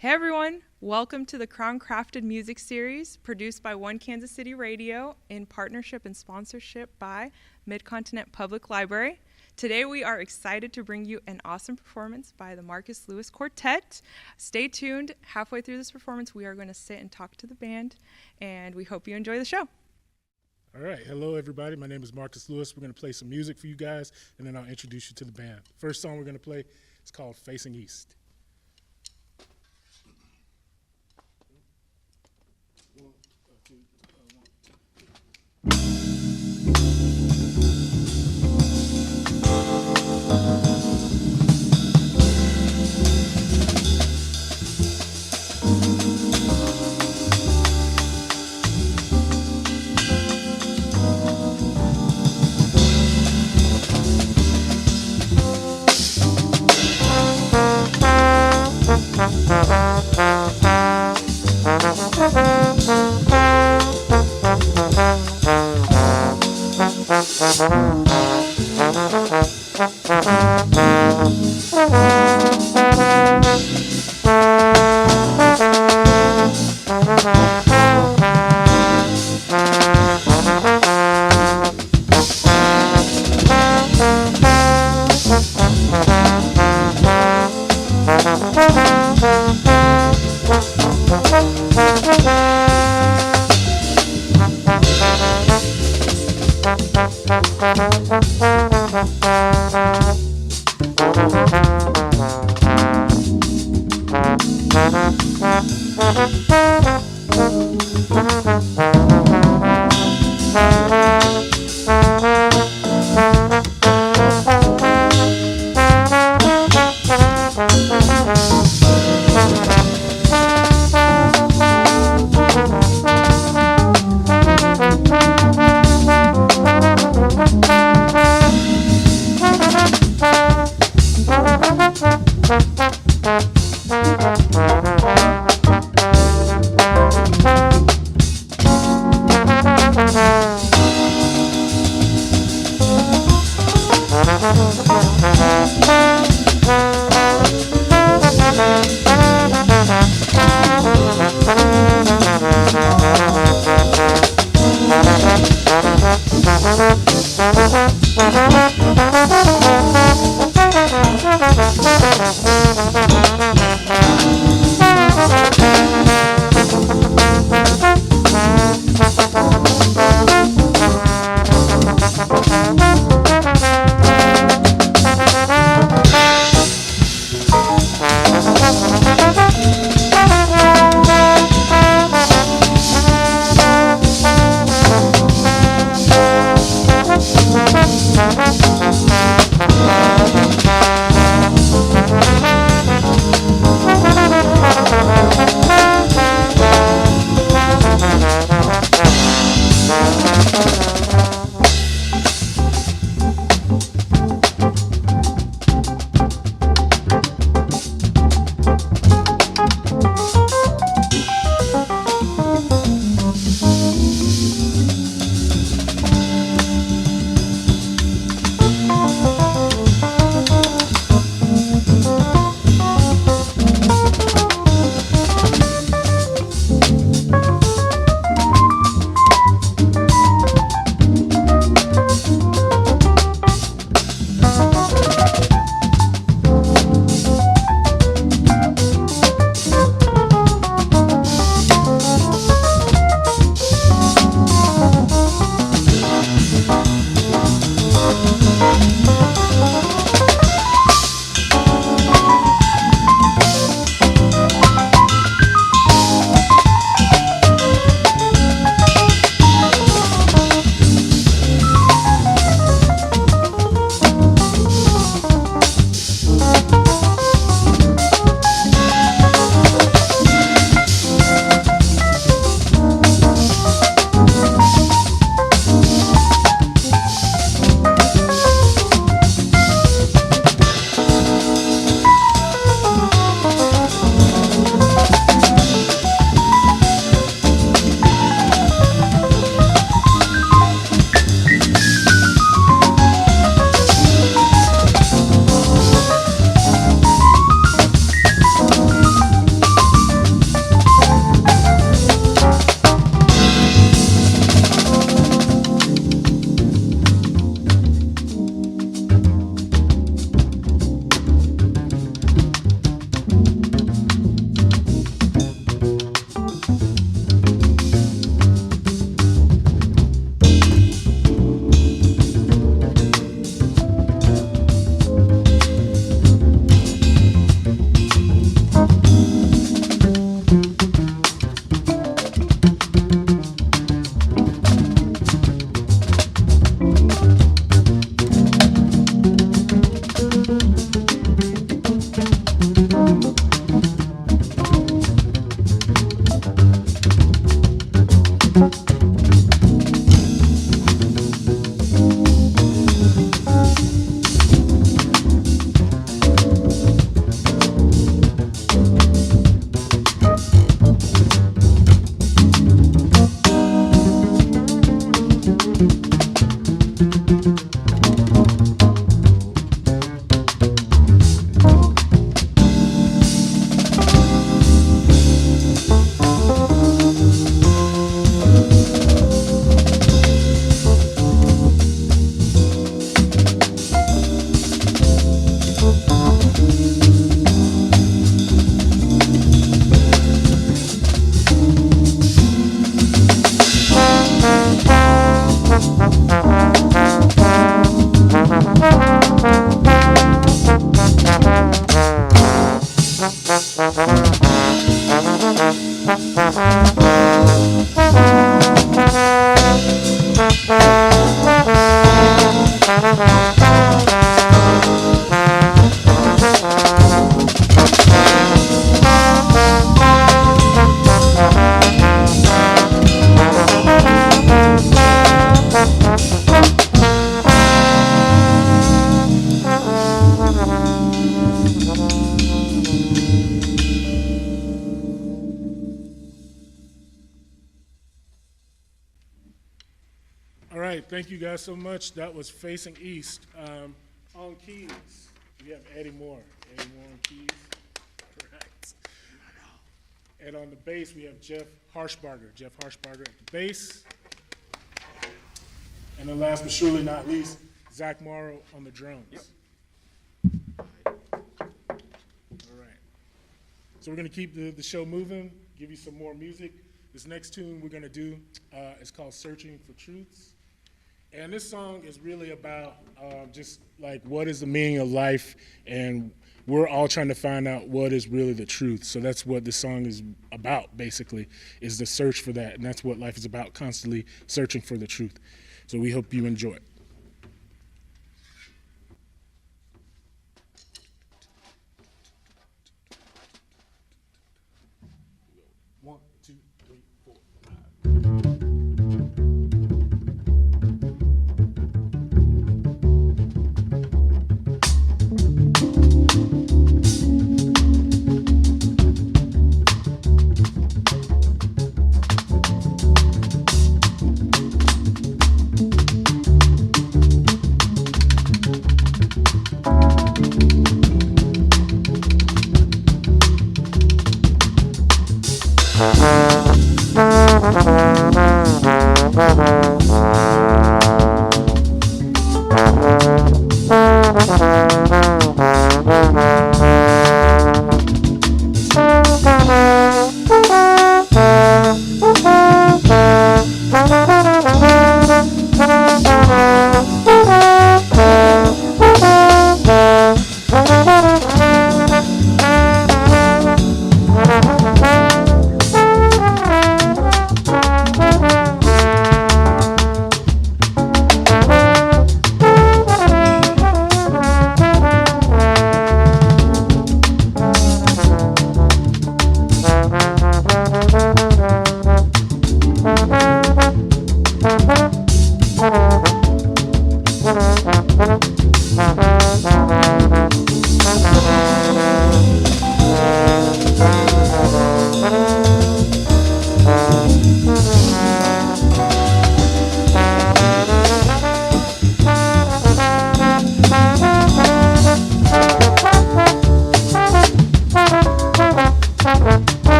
Hey everyone, welcome to the Crown Crafted Music Series produced by One Kansas City Radio in partnership and sponsorship by Mid-Continent Public Library. Today we are excited to bring you an awesome performance by the Marcus Lewis Quartet. Stay tuned. Halfway through this performance we are going to sit and talk to the band, and we hope you enjoy the show. All right, hello everybody. My name is Marcus Lewis. We're going to play some music for you guys, and then I'll introduce you to the band. First song we're going to play is called Facing East. thank you guys so much. That was Facing East. On keys, we have Eddie Moore. Eddie Moore on keys. Correct. And on the bass, we have Jeff Harshbarger. Jeff Harshbarger at the bass. And then last but surely not least, Zach Morrow on the drums. Yep. All right. So we're going to keep the show moving, give you some more music. This next tune we're going to do is called Searching for Truths. And this song is really about just like what is the meaning of life, and we're all trying to find out what is really the truth. So that's what this song is about, basically, is the search for that. And that's what life is about, constantly searching for the truth. So we hope you enjoy it. One, two, three, four, five.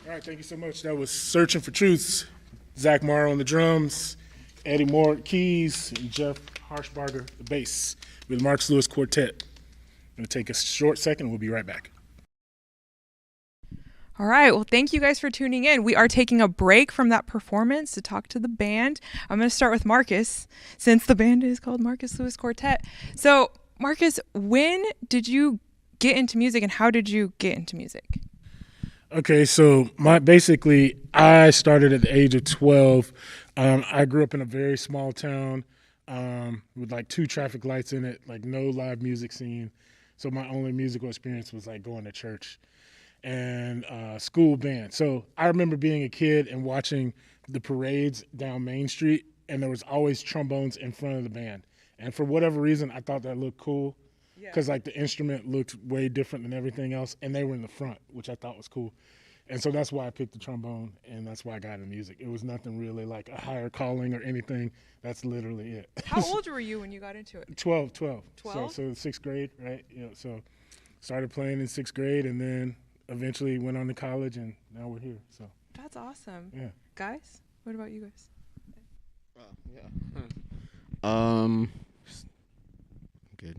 All right, thank you so much. That was Searching for Truths. Zach Morrow on the drums, Eddie Moore keys, and Jeff Harshbarger the bass with Marks Lewis Quartet. I'm going to take a short second. We'll be right back. All right. Well, thank you guys for tuning in. We are taking a break from that performance to talk to the band. I'm going to start with Marcus, since the band is called Marcus Lewis Quartet. So, Marcus, when did you get into music, and how did you get into music? Okay, so I started at the age of 12. I grew up in a very small town with like 2 traffic lights in it, like no live music scene. So my only musical experience was like going to church and school band. So I remember being a kid and watching the parades down Main Street, and there was always trombones in front of the band. And for whatever reason, I thought that looked cool. Because like the instrument looked way different than everything else, and they were in the front, which I thought was cool. And so that's why I picked the trombone, and that's why I got into music. It was nothing really like a higher calling or anything. That's literally it. How old were you when you got into it? 12. 12? So 6th grade, right? Yeah. So started playing in 6th grade, and then eventually went on to college, and now we're here. So that's awesome. Yeah. Guys, what about you guys? Good.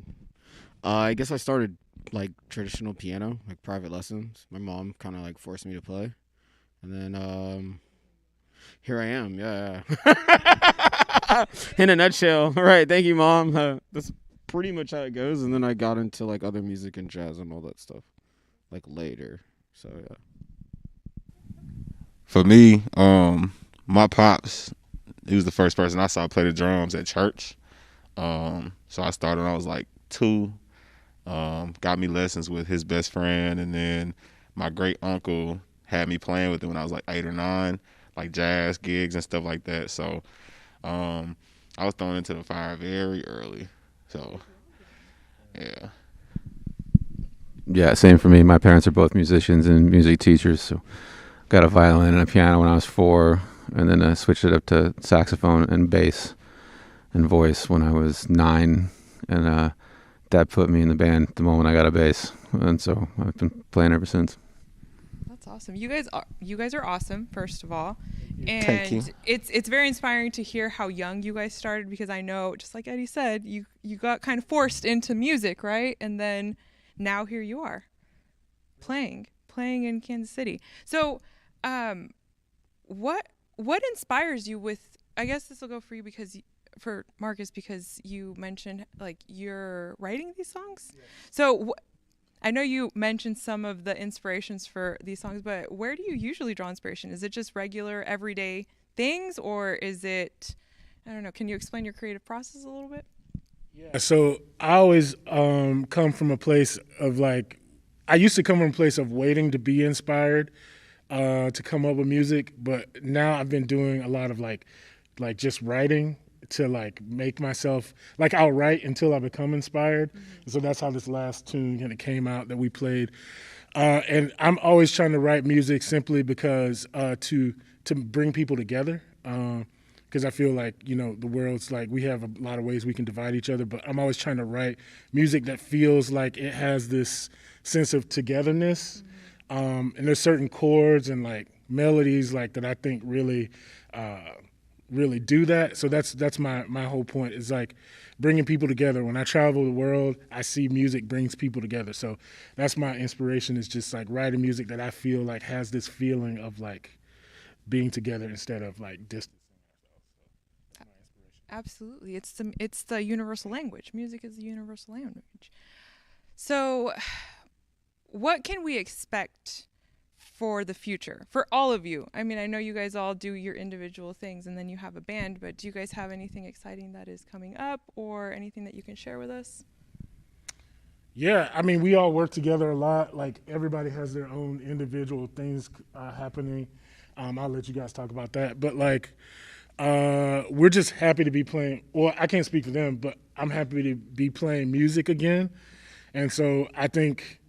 I guess I started like traditional piano, like private lessons. My mom kind of like forced me to play, and then here I am. Yeah. In a nutshell. All right. Thank you, Mom. That's pretty much how it goes. And then I got into like other music and jazz and all that stuff, like later. So yeah. For me, my pops, he was the first person I saw play the drums at church. So I started when I was like 2. Got me lessons with his best friend, and then my great uncle had me playing with him when I was like 8 or 9, like jazz gigs and stuff like that. So I was thrown into the fire very early. So yeah. Yeah, same for me. My parents are both musicians and music teachers, so got a violin and a piano when I was 4, and then I switched it up to saxophone and bass and voice when I was 9, and Dad put me in the band the moment I got a bass, and so I've been playing ever since. That's awesome. You guys are awesome, first of all, and Thank you. it's very inspiring to hear how young you guys started, because I know, just like Eddie said, you got kind of forced into music, right? And then now here you are, playing in Kansas City. So, what inspires you with? I guess this will go for you for Marcus, because you mentioned like you're writing these songs. Yeah. So I know you mentioned some of the inspirations for these songs, but where do you usually draw inspiration? Is it just regular everyday things, or is it, I don't know, can you explain your creative process a little bit? Yeah. So I always come from a place of like, I used to come from a place of waiting to be inspired to come up with music, but now I've been doing a lot of like just writing to like make myself, like I'll write until I become inspired. Mm-hmm. So that's how this last tune kind of came out that we played. And I'm always trying to write music simply because to bring people together. Because I feel like, you know, the world's like, we have a lot of ways we can divide each other, but I'm always trying to write music that feels like it has this sense of togetherness. Mm-hmm. And there's certain chords and like melodies like that I think really do that. So that's my whole point, is like bringing people together. When I travel the world, I see music brings people together. So that's my inspiration, is just like writing music that I feel like has this feeling of like being together instead of like distance. Absolutely. It's the universal language. Music is the universal language. So what can we expect for the future for all of you? I mean, I know you guys all do your individual things and then you have a band, but do you guys have anything exciting that is coming up, or anything that you can share with us? Yeah, I mean, we all work together a lot. Like, everybody has their own individual things happening. I'll let you guys talk about that. But like, we're just happy to be playing. Well, I can't speak for them, but I'm happy to be playing music again. And so I think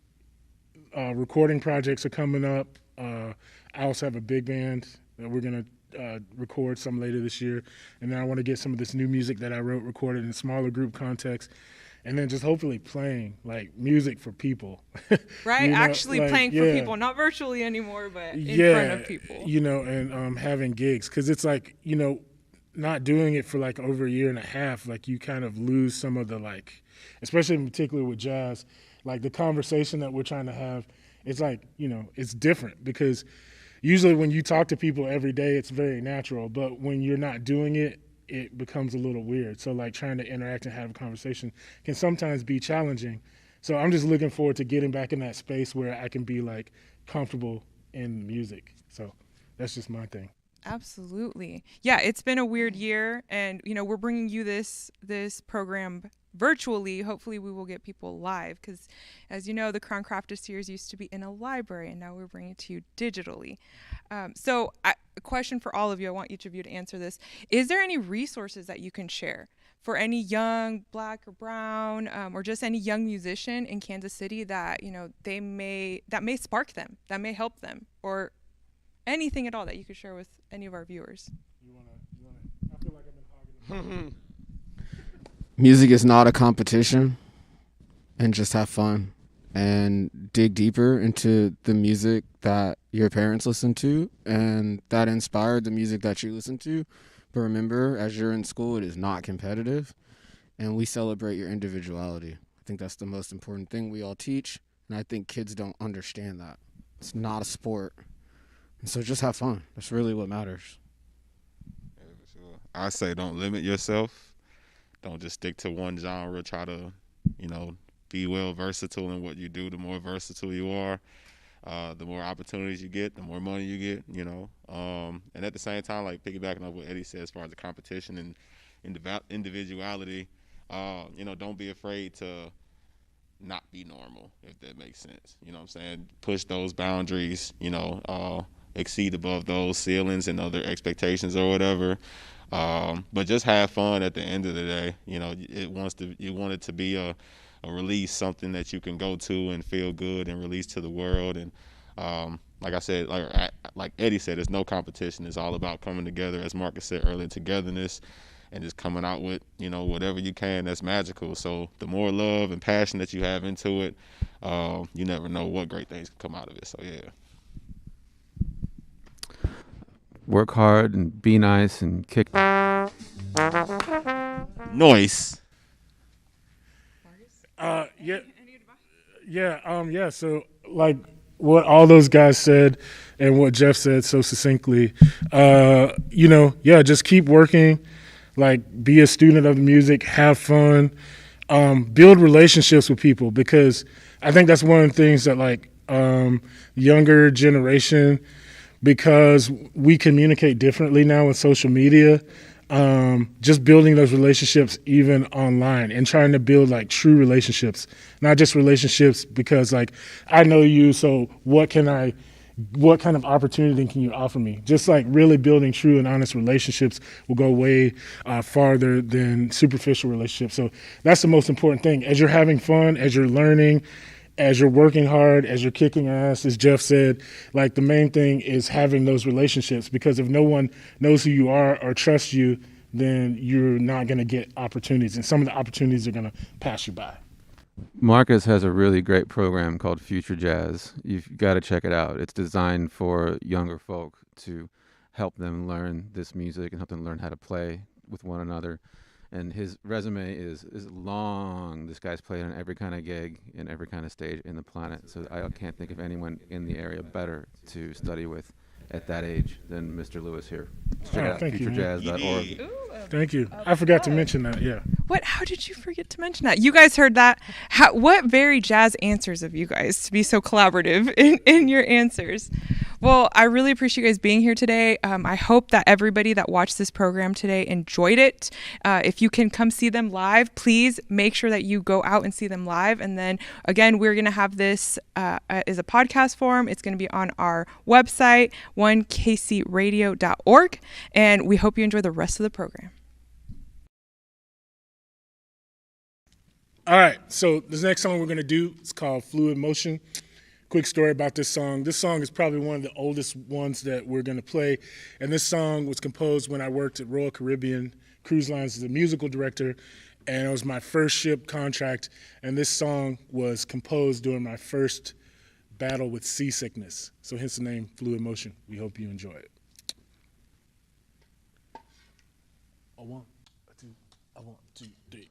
recording projects are coming up. I also have a big band that we're going to record some later this year. And then I want to get some of this new music that I wrote recorded in a smaller group context. and then just hopefully playing like music for people. Right? You know, Actually like, playing for yeah. people, not virtually anymore, but in Yeah, front of people. you know, and having gigs, because it's like, you know, not doing it for like over a year and a half, like you kind of lose some of the, like, especially in particular with jazz, like the conversation that we're trying to have, it's like, you know, it's different because usually when you talk to people every day, it's very natural, but when you're not doing it, it becomes a little weird. So like trying to interact and have a conversation can sometimes be challenging. So I'm just looking forward to getting back in that space where I can be like comfortable in music. So that's just my thing. Absolutely. Yeah, it's been a weird year, and you know, we're bringing you this program virtually. Hopefully we will get people live, because as you know, the Crown Crafted series used to be in a library, and now we're bringing it to you digitally. A question for all of you, I want each of you to answer this. Is there any resources that you can share for any young Black or brown, or just any young musician in Kansas City that, you know, that may spark them, that may help them, or anything at all that you could share with any of our viewers? I feel like I've been hogging. Music is not a competition, and just have fun and dig deeper into the music that your parents listen to and that inspired the music that you listen to. But remember, as you're in school, it is not competitive, and we celebrate your individuality. I think that's the most important thing we all teach, and I think kids don't understand that. It's not a sport. And so just have fun. That's really what matters. Yeah, for sure. I say don't limit yourself. Don't just stick to one genre. Try to, you know, be well versatile in what you do. The more versatile you are, the more opportunities you get, the more money you get, you know. And at the same time, like piggybacking on what Eddie said as far as the competition and individuality, you know, don't be afraid to not be normal, if that makes sense. You know what I'm saying? Push those boundaries, you know, exceed above those ceilings and other expectations or whatever. But just have fun at the end of the day. You know, you want it to be a release, something that you can go to and feel good and release to the world. And like I said, like Eddie said, there's no competition. It's all about coming together, as Marcus said earlier, togetherness, and just coming out with, you know, whatever you can that's magical. So the more love and passion that you have into it, you never know what great things can come out of it. So yeah. Work hard and be nice and kick. Noise. Yeah. So like what all those guys said and what Jeff said so succinctly, you know, yeah, just keep working, like be a student of the music, have fun, build relationships with people, because I think that's one of the things that like younger generation, because we communicate differently now with social media, just building those relationships even online and trying to build like true relationships, not just relationships because like I know you, so what kind of opportunity can you offer me? Just like really building true and honest relationships will go way farther than superficial relationships. So that's the most important thing. As you're having fun, as you're learning, as you're working hard, as you're kicking ass, as Jeff said, like the main thing is having those relationships, because if no one knows who you are or trusts you, then you're not going to get opportunities, and some of the opportunities are going to pass you by. Marcus has a really great program called Future Jazz. You've got to check it out. It's designed for younger folk to help them learn this music and help them learn how to play with one another. And his resume is long. This guy's played on every kind of gig in every kind of stage in the planet. So I can't think of anyone in the area better to study with at that age than Mr. Lewis here. Check it out, futurejazz.org. Thank you. I forgot to mention that, yeah. What? How did you forget to mention that? You guys heard that? What very jazz answers of you guys to be so collaborative in your answers. Well, I really appreciate you guys being here today. I hope that everybody that watched this program today enjoyed it. If you can come see them live, please make sure that you go out and see them live. And then again, we're going to have this as a podcast form. It's going to be on our website, 1kcradio.org. And we hope you enjoy the rest of the program. All right, so this next song we're going to do is called Fluid Motion. Quick story about this song. This song is probably one of the oldest ones that we're going to play. And this song was composed when I worked at Royal Caribbean Cruise Lines as a musical director. and it was my first ship contract, and this song was composed during my first battle with seasickness. So hence the name Fluid Motion. We hope you enjoy it. A one, a two, a one, two, three.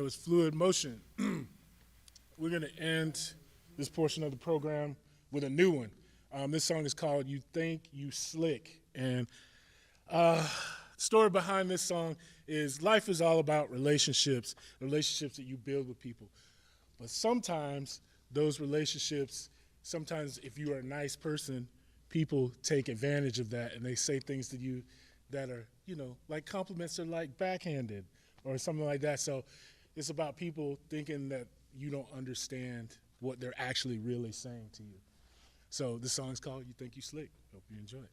Was Fluid Motion. We're going to end this portion of the program with a new one. This song is called You Think You Slick. And story behind this song is life is all about relationships that you build with people. But sometimes those relationships, sometimes if you are a nice person, people take advantage of that and they say things to you that are, like compliments are like backhanded or something like that. So it's about people thinking that you don't understand what they're actually really saying to you. So this song's called You Think You Slick. Hope you enjoy it.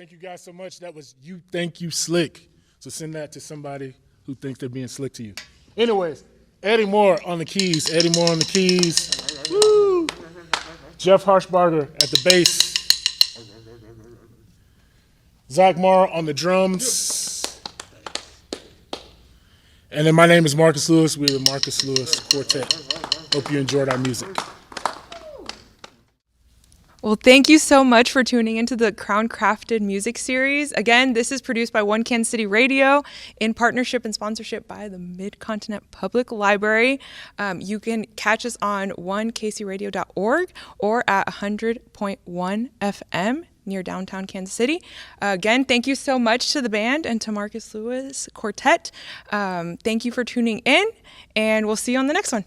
Thank you guys so much. That was You Think You Slick. So send that to somebody who thinks they're being slick to you. Anyways, Eddie Moore on the keys. Woo! Jeff Harshbarger at the bass. Zach Marr on the drums. And then my name is Marcus Lewis. We're the Marcus Lewis Quartet. Hope you enjoyed our music. Well, thank you so much for tuning into the Crown Crafted Music Series. Again, this is produced by One Kansas City Radio in partnership and sponsorship by the Mid-Continent Public Library. You can catch us on onekcradio.org or at 100.1 FM near downtown Kansas City. Again, thank you so much to the band and to Marcus Lewis Quartet. Thank you for tuning in, and we'll see you on the next one.